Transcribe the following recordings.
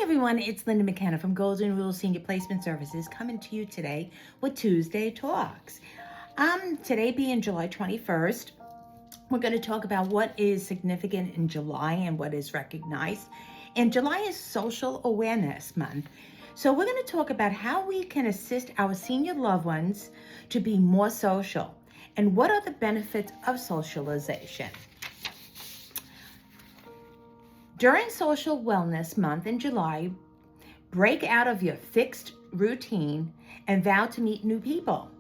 Everyone, it's Linda McKenna from Golden Rule Senior Placement Services coming to you today with Tuesday Talks. Today being July 21st, we're going to talk about what is significant in July and what is recognized. And July is Social Awareness Month. So we're going to talk about how we can assist our senior loved ones to be more social and what are the benefits of socialization. During Social Wellness Month in July, break out of your fixed routine and vow to meet new people.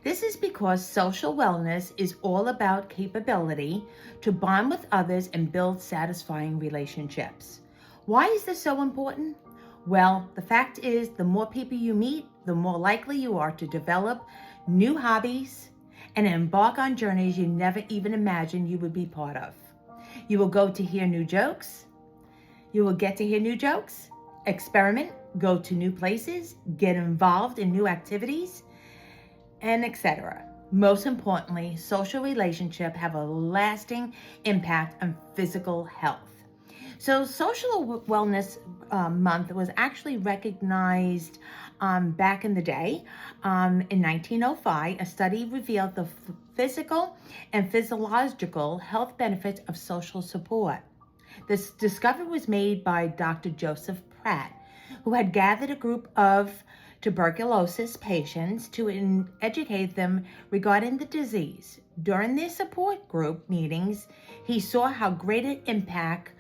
This is because social wellness is all about capability to bond with others and build satisfying relationships. Why is this so important? Well, the fact is, the more people you meet, the more likely you are to develop new hobbies and embark on journeys you never even imagined you would be part of. You will go to hear new jokes. You will get to hear new jokes, experiment, go to new places, get involved in new activities, and etc. Most importantly, social relationships have a lasting impact on physical health. So Social Wellness Month was actually recognized back in the day. In 1905, a study revealed the physical and physiological health benefits of social support. This discovery was made by Dr. Joseph Pratt, who had gathered a group of tuberculosis patients to educate them regarding the disease. During their support group meetings, he saw how great an impact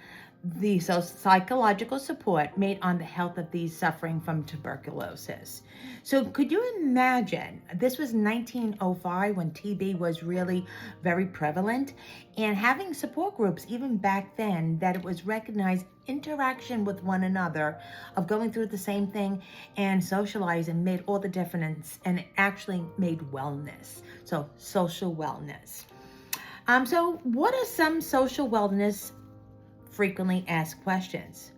the psychological support made on the health of these suffering from tuberculosis. So could you imagine, this was 1905 when TB was really very prevalent, and having support groups even back then that it was recognized interaction with one another of going through the same thing and socializing made all the difference and it actually made wellness. So social wellness. So what are some social wellness frequently asked questions?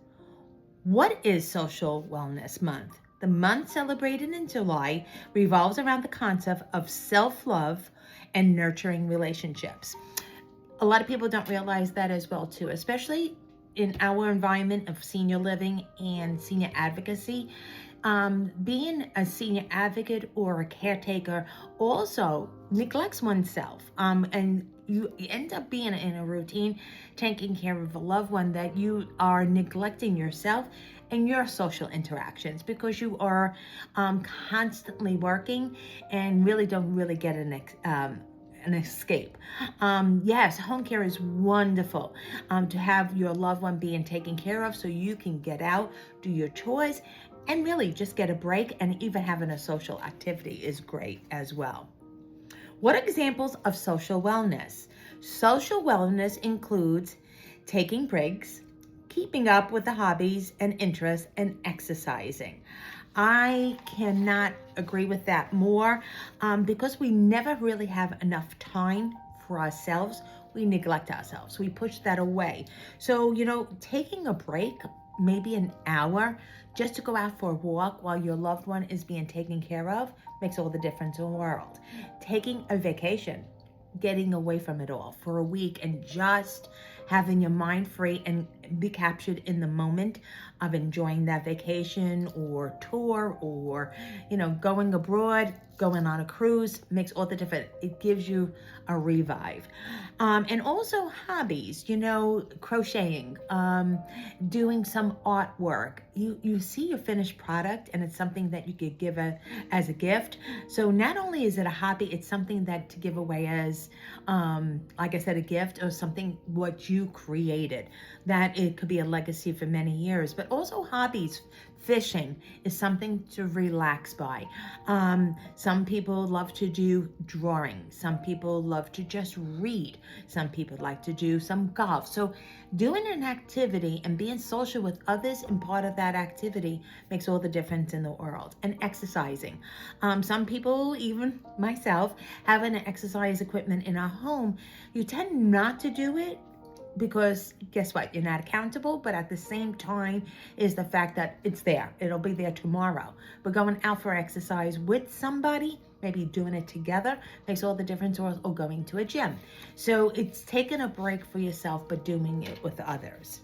What is Social Wellness Month? The month celebrated in July revolves around the concept of self-love and nurturing relationships. A lot of people don't realize that as well too, especially in our environment of senior living and senior advocacy. Being a senior advocate or a caretaker also neglects oneself, and you end up being in a routine taking care of a loved one that you are neglecting yourself and your social interactions because you are constantly working and really don't really get an escape. Yes, home care is wonderful to have your loved one being taken care of so you can get out, do your chores, and really just get a break, and even having a social activity is great as well. What are examples of social wellness? Social wellness includes taking breaks, keeping up with the hobbies and interests, and exercising. I cannot agree with that more because we never really have enough time for ourselves. We neglect ourselves. We push that away. So, taking a break, maybe an hour, just to go out for a walk while your loved one is being taken care of makes all the difference in the world. Taking a vacation, getting away from it all for a week and just having your mind free and be captured in the moment of enjoying that vacation or tour or, going abroad, going on a cruise makes all the difference. It gives you a revive. And also hobbies, crocheting, doing some artwork. You see your finished product and it's something that you could give as a gift. So not only is it a hobby, it's something that to give away as, like I said, a gift or something what you created, that it could be a legacy for many years. But also hobbies. Fishing is something to relax by. Some people love to do drawing. Some people love to just read. Some people like to do some golf. So doing an activity and being social with others and part of that activity makes all the difference in the world. And exercising. Some people, even myself, having an exercise equipment in our home, you tend not to do it because guess what? You're not accountable, but at the same time is the fact that it's there. It'll be there tomorrow. But going out for exercise with somebody, maybe doing it together, makes all the difference, or going to a gym. So it's taking a break for yourself, but doing it with others.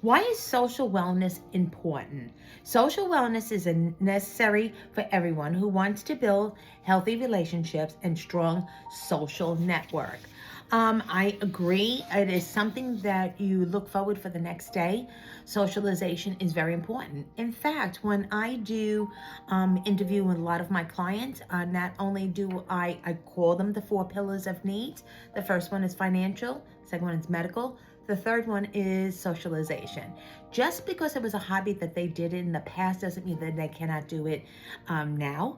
Why is social wellness important? Social wellness is necessary for everyone who wants to build healthy relationships and strong social network. I agree. It is something that you look forward for the next day. Socialization is very important. In fact, when I do interview with a lot of my clients, not only do I call them the 4 pillars of needs. The first one is financial, second one is medical, the third one is socialization. Just because it was a hobby that they did in the past doesn't mean that they cannot do it now.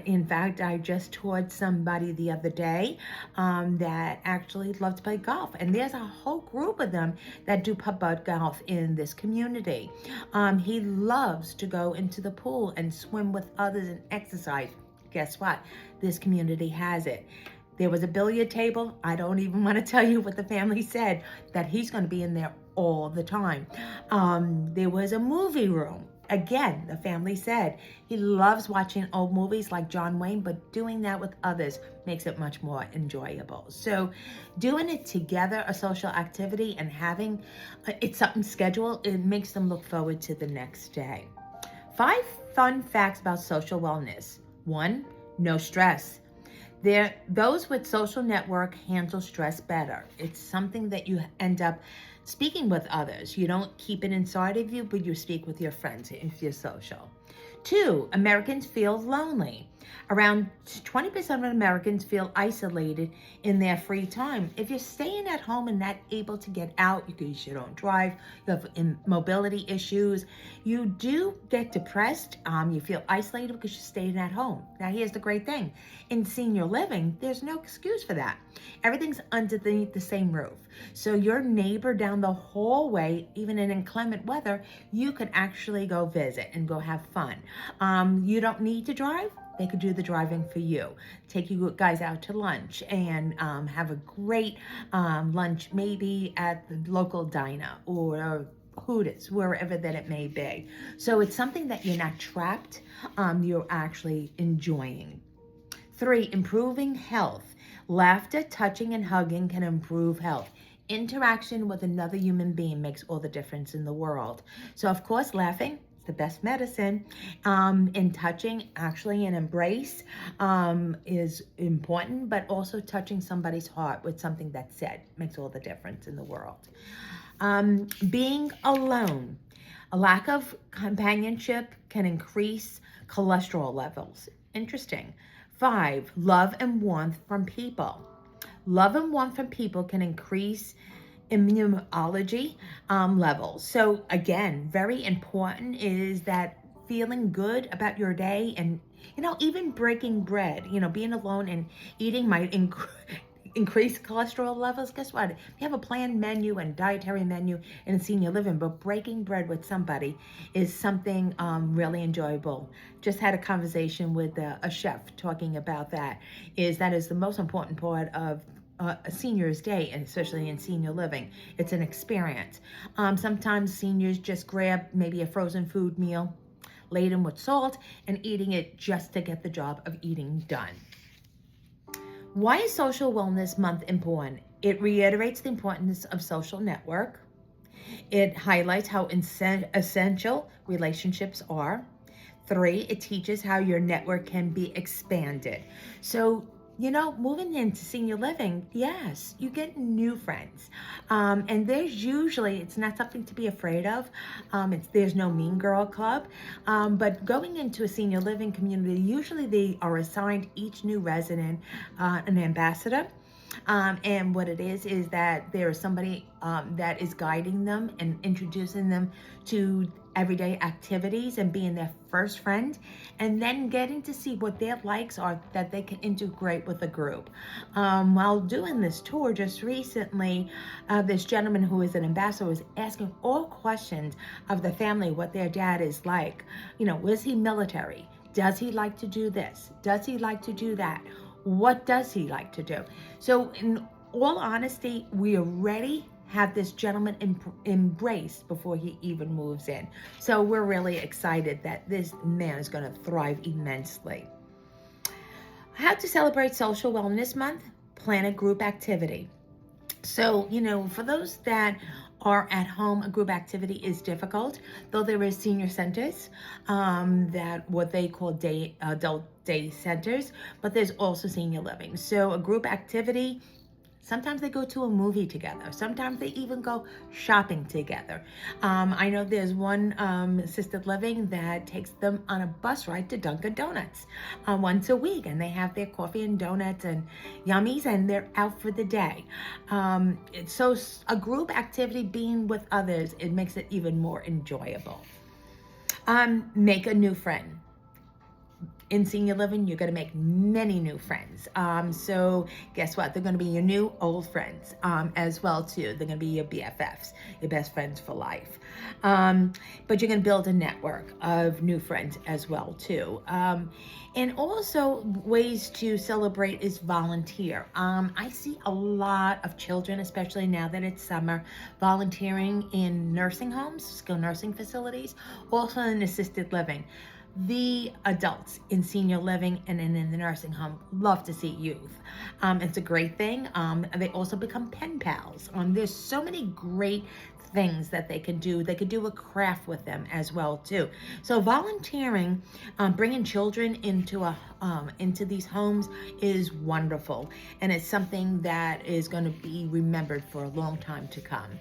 In fact, I just toured somebody the other day that actually loves to play golf. And there's a whole group of them that do putt-putt golf in this community. He loves to go into the pool and swim with others and exercise. Guess what? This community has it. There was a billiard table. I don't even want to tell you what the family said, that he's going to be in there all the time. There was a movie room. Again, the family said he loves watching old movies like John Wayne, but doing that with others makes it much more enjoyable. So doing it together, a social activity, and having it's something scheduled, it makes them look forward to the next day. 5 fun facts about social wellness. 1, no stress. Those with social network handle stress better. It's something that you end up speaking with others. You don't keep it inside of you, but you speak with your friends if you're social. 2, Americans feel lonely. Around 20% of Americans feel isolated in their free time. If you're staying at home and not able to get out because you don't drive, you have mobility issues, you do get depressed. You feel isolated because you're staying at home. Now, here's the great thing. In senior living, there's no excuse for that. Everything's underneath the same roof. So your neighbor down the hallway, even in inclement weather, you could actually go visit and go have fun. You don't need to drive. They could do the driving for you. Take you guys out to lunch and have a great lunch, maybe at the local diner or Hooters, wherever that it may be. So it's something that you're not trapped, you're actually enjoying. 3, improving health. Laughter, touching, and hugging can improve health. Interaction with another human being makes all the difference in the world. So of course, laughing, the best medicine. In touching, actually an embrace is important, but also touching somebody's heart with something that's said makes all the difference in the world. Being alone. A lack of companionship can increase cholesterol levels. Interesting. 5, love and warmth from people. Love and warmth from people can increase immunology levels. So again, very important is that feeling good about your day, and even breaking bread, being alone and eating might increase cholesterol levels. Guess what? You have a planned menu and dietary menu in senior living, but breaking bread with somebody is something really enjoyable. Just had a conversation with a chef talking about that is the most important part of a senior's day, and especially in senior living. It's an experience. Sometimes seniors just grab maybe a frozen food meal, laden with salt, and eating it just to get the job of eating done. Why is Social Wellness Month important? It reiterates the importance of social network. It highlights how essential relationships are. 3, it teaches how your network can be expanded. So moving into senior living, yes, you get new friends. And there's usually, it's not something to be afraid of. There's no mean girl club. But going into a senior living community, usually they are assigned each new resident an ambassador. And what it is that there is somebody that is guiding them and introducing them to everyday activities and being their first friend, and then getting to see what their likes are that they can integrate with the group. While doing this tour just recently, this gentleman who is an ambassador was asking all questions of the family, what their dad is like. Was he military? Does he like to do this? Does he like to do that? What does he like to do? So in all honesty, we already have this gentleman embraced before he even moves in. So we're really excited that this man is going to thrive immensely. How to celebrate Social Wellness Month? Plan a group activity. So, for those that or at home, a group activity is difficult, though there is senior centers, that what they call adult day centers, but there's also senior living. So a group activity, sometimes they go to a movie together. Sometimes they even go shopping together. I know there's one assisted living that takes them on a bus ride to Dunkin' Donuts once a week, and they have their coffee and donuts and yummies, and they're out for the day. So a group activity, being with others, it makes it even more enjoyable. Make a new friend. In senior living, you're going to make many new friends. So guess what? They're going to be your new old friends as well too. They're going to be your BFFs, your best friends for life. But you're going to build a network of new friends as well too. And also ways to celebrate is volunteer. I see a lot of children, especially now that it's summer, volunteering in nursing homes, skilled nursing facilities, also in assisted living. The adults in senior living and in the nursing home love to see youth. It's a great thing. They also become pen pals. There's so many great things that they can do. They could do a craft with them as well too. So volunteering, bringing children into these homes is wonderful, and it's something that is going to be remembered for a long time to come.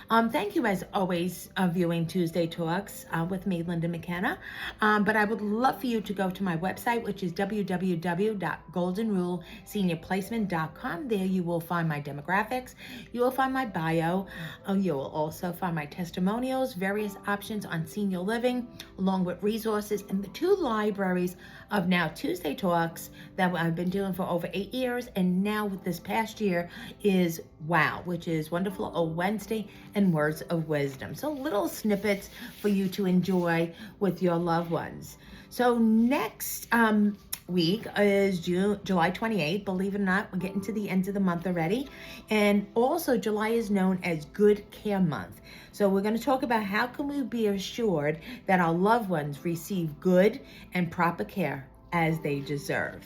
Thank you, as always, viewing Tuesday Talks with me, Linda McKenna. But I would love for you to go to my website, which is www.goldenruleseniorplacement.com. There you will find my demographics. You will find my bio. You will also find my testimonials, various options on senior living, along with resources, and the 2 libraries of now Tuesday Talks that I've been doing for over 8 years. And now with this past year is WOW, which is Wonderful Old Wednesday and Words of Wisdom. So little snippets for you to enjoy with your loved ones. So next week is July 28th. Believe it or not, we're getting to the end of the month already. And also July is known as Good Care Month. So we're going to talk about how can we be assured that our loved ones receive good and proper care as they deserve.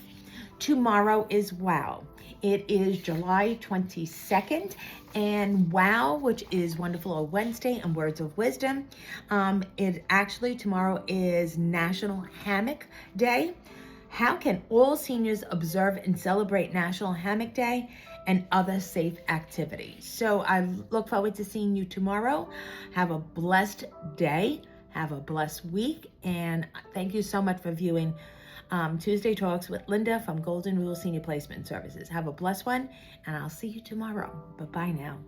Tomorrow is WOW. It is July 22nd, and WOW, which is Wonderful Old Wednesday and Words of Wisdom. Tomorrow is National Hammock Day. How can all seniors observe and celebrate National Hammock Day and other safe activities? So I look forward to seeing you tomorrow. Have a blessed day. Have a blessed week. And thank you so much for viewing Tuesday Talks with Linda from Golden Rule Senior Placement Services. Have a blessed one, and I'll see you tomorrow. Bye-bye now.